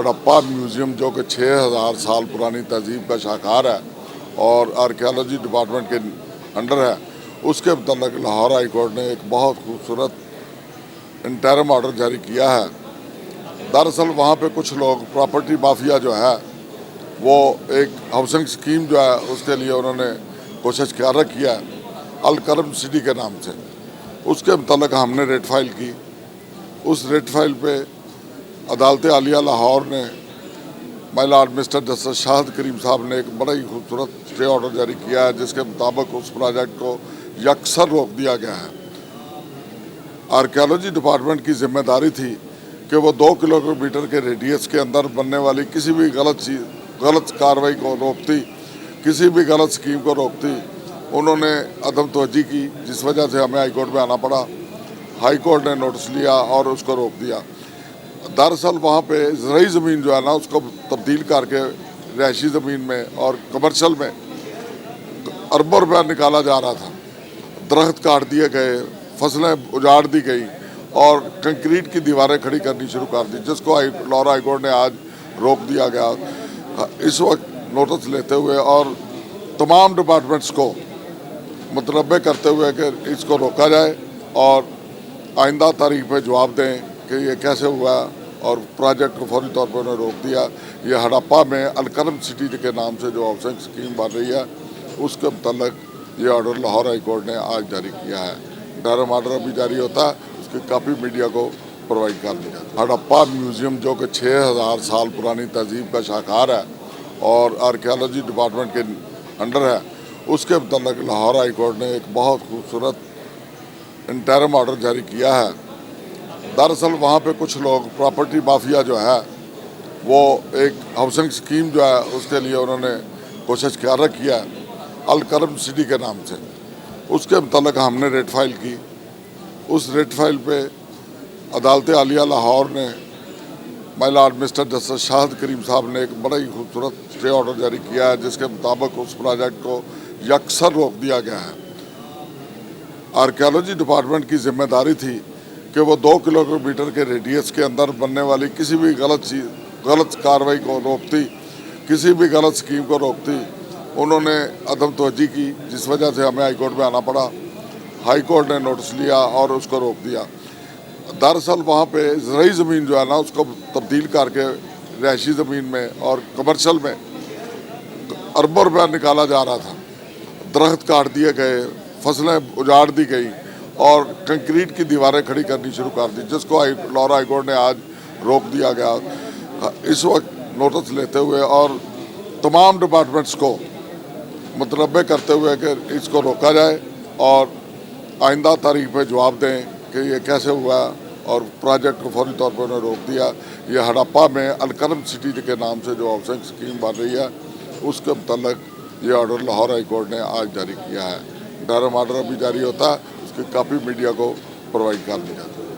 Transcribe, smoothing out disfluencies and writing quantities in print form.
Harappa museum जो कि 6000 साल पुरानी तहजीब का शाखार है और आर्कियोलॉजी डिपार्टमेंट के अंडर है, उसके मतलब लाहौर हाई कोर्ट ने एक बहुत खूबसूरत इंटरिम ऑर्डर जारी किया है। दरअसल वहाँ पे कुछ लोग प्रॉपर्टी माफिया जो है वो एक हाउसिंग स्कीम जो है उसके लिए उन्होंने कोशिश कर रखी है अल करम सिटी के नाम से। उसके मतलब हमने रेट फाइल की। उस रेट फाइल पे अदालत आलिया लाहौर ने my lord mister justice Shahid Karim साहब ने एक बड़ा ही खूबसूरत स्टे ऑर्डर जारी किया है, जिसके मुताबिक उस प्रोजेक्ट को यकसर रोक दिया गया है। आर्कियोलॉजी डिपार्टमेंट की जिम्मेदारी थी कि वो 2 किलोमीटर के रेडियस के अंदर बनने वाली किसी भी गलत कार्रवाई को रोकती, किसी भी गलत स्कीम को रोकती। उन्होंने अदम तवज्जी की, जिस वजह से हमें हाई कोर्ट में आना पड़ा। हाई कोर्ट ने नोटिस लिया और उसको रोक दिया। दरअसल वहाँ पे ज़रूरी ज़मीन जो है ना उसको तब्दील करके रहायशी ज़मीन में और कमर्शल में अरबों रुपया निकाला जा रहा था। दरख्त काट दिए गए, फसलें उजाड़ दी गई और कंक्रीट की दीवारें खड़ी करनी शुरू कर दी, जिसको लाहौर हाई कोर्ट ने आज रोक दिया गया। इस वक्त नोटिस लेते हुए और तमाम डिपार्टमेंट्स को मुतलबे करते हुए कि इसको रोका जाए और आइंदा तारीख पे जवाब दें कि ये कैसे हुआ और प्रोजेक्ट को फौरी तौर पर उन्होंने रोक दिया। ये हड़प्पा में अलकरम सिटी के नाम से जो हाउसिंग स्कीम बन रही है उसके मतलब ये ऑर्डर लाहौर हाई कोर्ट ने आज जारी किया है। इंटरिम ऑर्डर अभी जारी होता है, उसकी कापी मीडिया को प्रोवाइड कर दी जाती है। हड़प्पा म्यूज़ियम जो कि 6000 साल पुरानी तहजीब का शाखार है और आर्कियोलॉजी डिपार्टमेंट के अंडर है, उसके मतलब लाहौर हाई कोर्ट ने एक बहुत खूबसूरत इंटरिम ऑर्डर जारी किया है। दरअसल वहाँ पे कुछ लोग प्रॉपर्टी माफिया जो है वो एक हाउसिंग स्कीम जो है उसके लिए उन्होंने कोशिश कर रखी है अल करम सिटी के नाम से। उसके मतलब हमने रेट फाइल की। उस रेट फाइल पे अदालत आलिया लाहौर ने my lord mister justice Shahid Karim साहब ने एक बड़ा ही खूबसूरत स्टे ऑर्डर जारी किया है, जिसके मुताबिक उस प्रोजेक्ट को यकसर रोक दिया गया है। आर्कियोलॉजी डिपार्टमेंट की जिम्मेदारी थी कि वो 2 किलोमीटर के रेडियस के अंदर बनने वाली किसी भी गलत कार्रवाई को रोकती, किसी भी गलत स्कीम को रोकती। उन्होंने अदम तवज्जी की, जिस वजह से हमें हाई कोर्ट में आना पड़ा। हाई कोर्ट ने नोटिस लिया और उसको रोक दिया। दरअसल वहाँ पे ज़रूरी ज़मीन जो है ना उसको तब्दील करके रहायशी ज़मीन में और कमर्शल में अरबों रुपया निकाला जा रहा था। दरख्त काट दिए गए, फसलें उजाड़ दी गई और कंक्रीट की दीवारें खड़ी करनी शुरू कर दी, जिसको लाहौर हाई कोर्ट ने आज रोक दिया गया। इस वक्त नोटिस लेते हुए और तमाम डिपार्टमेंट्स को मुतलबे करते हुए कि इसको रोका जाए और आइंदा तारीख पे जवाब दें कि ये कैसे हुआ और प्रोजेक्ट को फौरी तौर पर उन्होंने रोक दिया। ये हड़प्पा में अलकरम सिटी के नाम से जो हाउसिंग स्कीम बन रही है उसके मतलब ये ऑर्डर लाहौर हाई कोर्ट ने आज जारी किया है। इंटरिम ऑर्डर अभी जारी होता है, उसकी कापी मीडिया को प्रोवाइड कर दी जाती है।